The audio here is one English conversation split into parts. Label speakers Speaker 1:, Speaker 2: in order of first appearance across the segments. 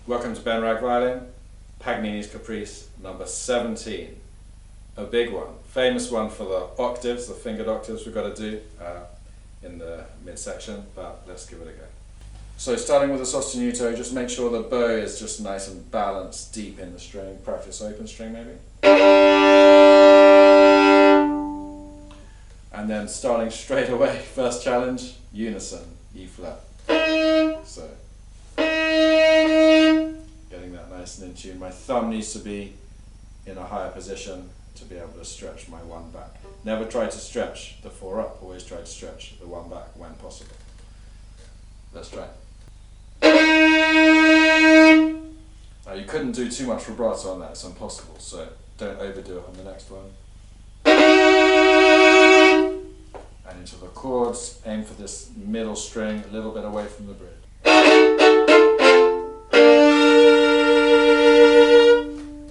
Speaker 1: Welcome to Ben Rag Violin, Paganini's Caprice number 17. A big one, famous one for the octaves, the fingered octaves we've got to do in the midsection, but let's give it a go. So starting with the sostenuto, just make sure the bow is just nice and balanced deep in the string. Practice open string maybe. And then starting straight away, first challenge, unison, E flat. So, getting that nice and in tune. My thumb needs to be in a higher position to be able to stretch my one back. Never try to stretch the four up, always try to stretch the one back when possible. Let's try. Now you couldn't do too much vibrato on that, it's impossible, so don't overdo it on the next one. And into the chords, aim for this middle string a little bit away from the bridge.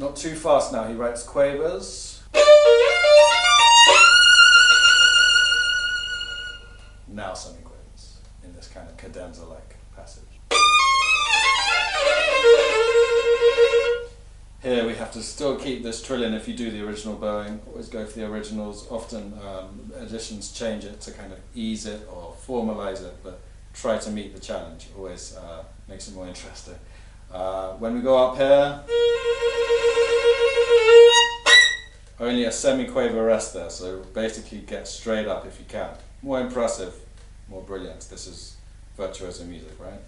Speaker 1: Not too fast now, he writes quavers. Now semiquavers in this kind of cadenza-like passage. Here we have to still keep this trillion if you do the original bowing. Always go for the originals. Often editions change it to kind of ease it or formalize it, but try to meet the challenge. Always makes it more interesting. When we go up here, only a semi-quaver rest there, so basically get straight up if you can. More impressive, more brilliant. This is virtuoso music, right?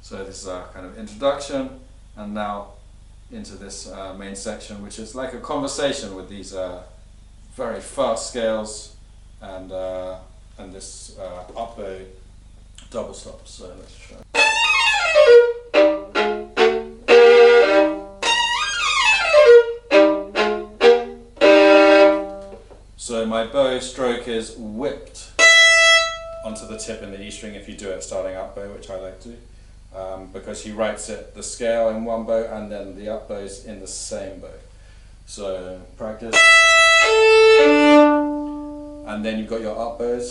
Speaker 1: So this is our kind of introduction, and now into this main section, which is like a conversation with these very fast scales and this up bow double stops. So let's try. So my bow stroke is whipped onto the tip in the E string if you do it starting up bow, which I like to do, because he writes it the scale in one bow and then the up bows in the same bow. So practice. And then you've got your up bows.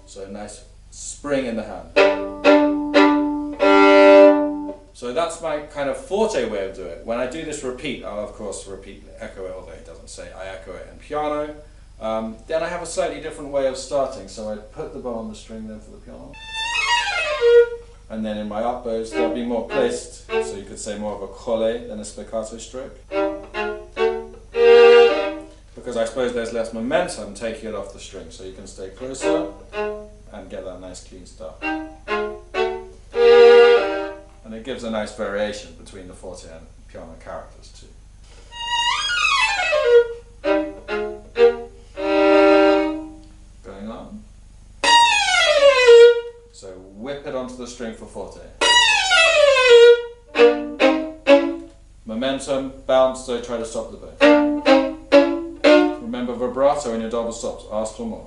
Speaker 1: So nice spring in the hand. So that's my kind of forte way of doing it. When I do this repeat, I'll of course echo it, although he doesn't say I echo it in piano. Then I have a slightly different way of starting. So I put the bow on the string then for the piano. And then in my up bows, they'll be more placed, so you could say more of a colle than a spiccato stroke. Because I suppose there's less momentum taking it off the string, so you can stay closer and get that nice clean start. And it gives a nice variation between the forte and piano characters too. Going on. So whip it onto the string for forte. Momentum, bounce, so try to stop the bow. Remember vibrato in your double stops, ask for more.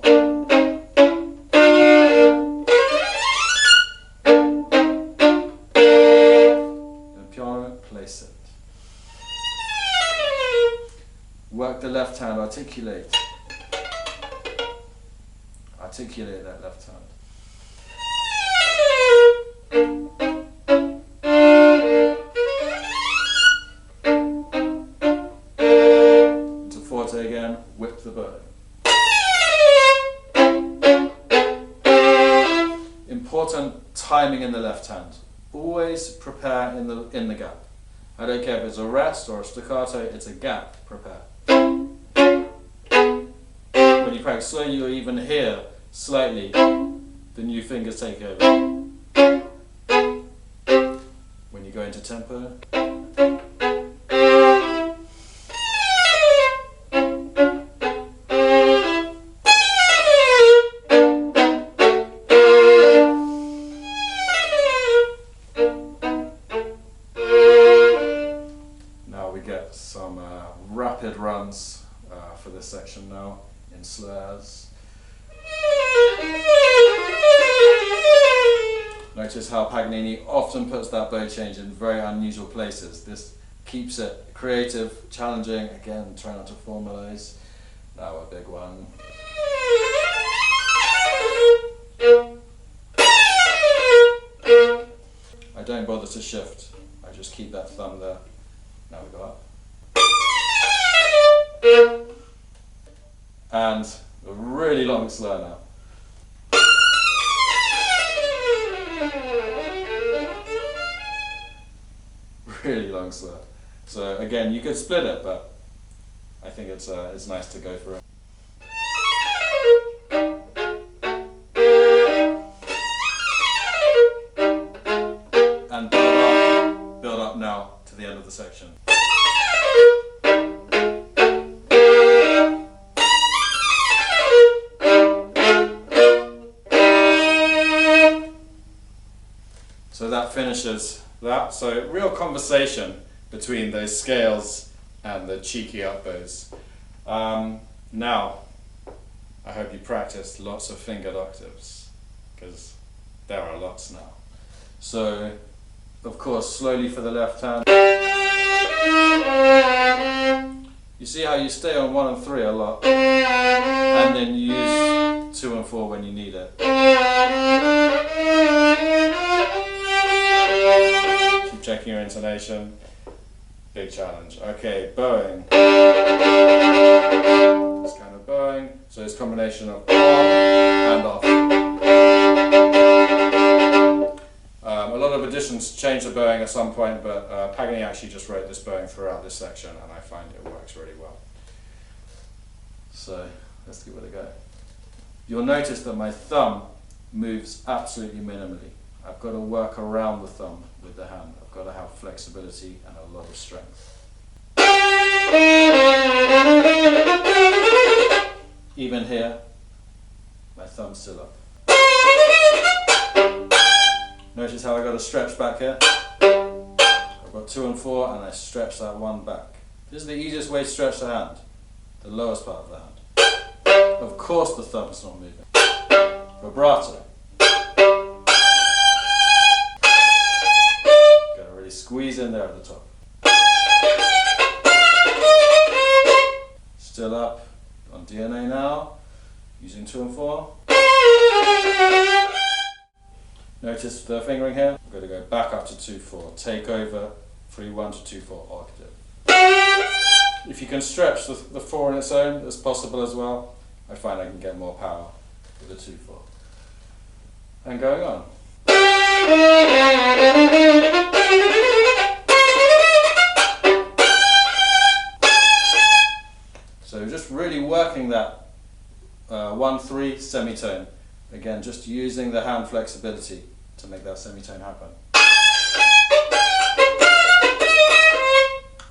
Speaker 1: Place it. Work the left hand, articulate. Articulate that left hand. Into forte again, whip the bow. Important timing in the left hand. Always prepare in the gap. I don't care if it's a rest or a staccato, it's a gap, prepare. When you practice slow, you'll even hear slightly the new fingers take over. When you go into tempo, some rapid runs for this section now in slurs. Notice how Paganini often puts that bow change in very unusual places. This keeps it creative, challenging. Again, try not to formalize. Now a big one. to shift. I just keep that thumb there. Now we go up. And a really long slur now. Really long slur. So again, you could split it, but I think it's nice to go for it. And build up now to the end of the section. So that finishes that. So real conversation between those scales and the cheeky up bows. Now, I hope you practiced lots of fingered octaves, because there are lots now. So, of course, slowly for the left hand. You see how you stay on 1 and 3 a lot, and then you use 2 and 4 when you need it. Keep checking your intonation. Big challenge. Okay, bowing. This kind of bowing. So it's a combination of on and off. A lot of editions change the bowing at some point, but Paganini actually just wrote this bowing throughout this section, and I find it works really well. So let's give it a go. You'll notice that my thumb moves absolutely minimally. I've got to work around the thumb with the hand. I've got to have flexibility and a lot of strength. Even here, my thumb's still up. Notice how I got to stretch back here? I've got 2 and 4 and I stretch that 1 back. This is the easiest way to stretch the hand, the lowest part of the hand. Of course the thumb's not moving. Vibrato. Gotta really squeeze in there at the top. Still up on DNA now, using 2 and 4. Notice the fingering here. I'm going to go back up to 2-4. Take over 3-1 to 2-4 octave. If you can stretch the 4 on its own, that's possible as well. I find I can get more power with the 2-4. And going on. So just really working that 1-3 semitone. Again, just using the hand flexibility to make that semitone happen.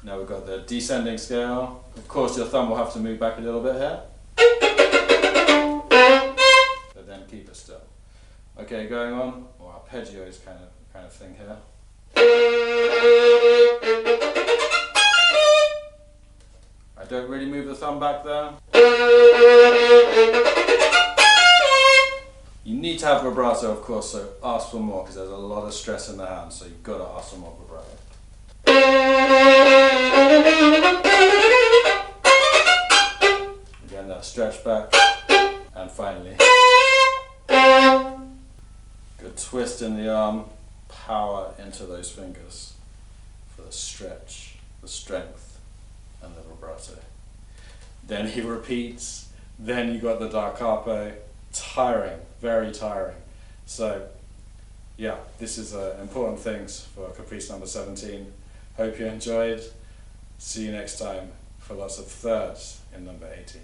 Speaker 1: Now we've got the descending scale. Of course your thumb will have to move back a little bit here. But then keep it still. Okay, going on, or arpeggios kind of thing here. I don't really move the thumb back there. You need to have vibrato, of course, so ask for more because there's a lot of stress in the hand, so you've got to ask for more vibrato. Again, that stretch back, and finally, good twist in the arm, power into those fingers for the stretch, the strength, and the vibrato. Then he repeats, then you got the da capo, tiring, very tiring. So yeah, this is important things for Caprice number 17. Hope you enjoyed. See you next time for lots of thirds in number 18.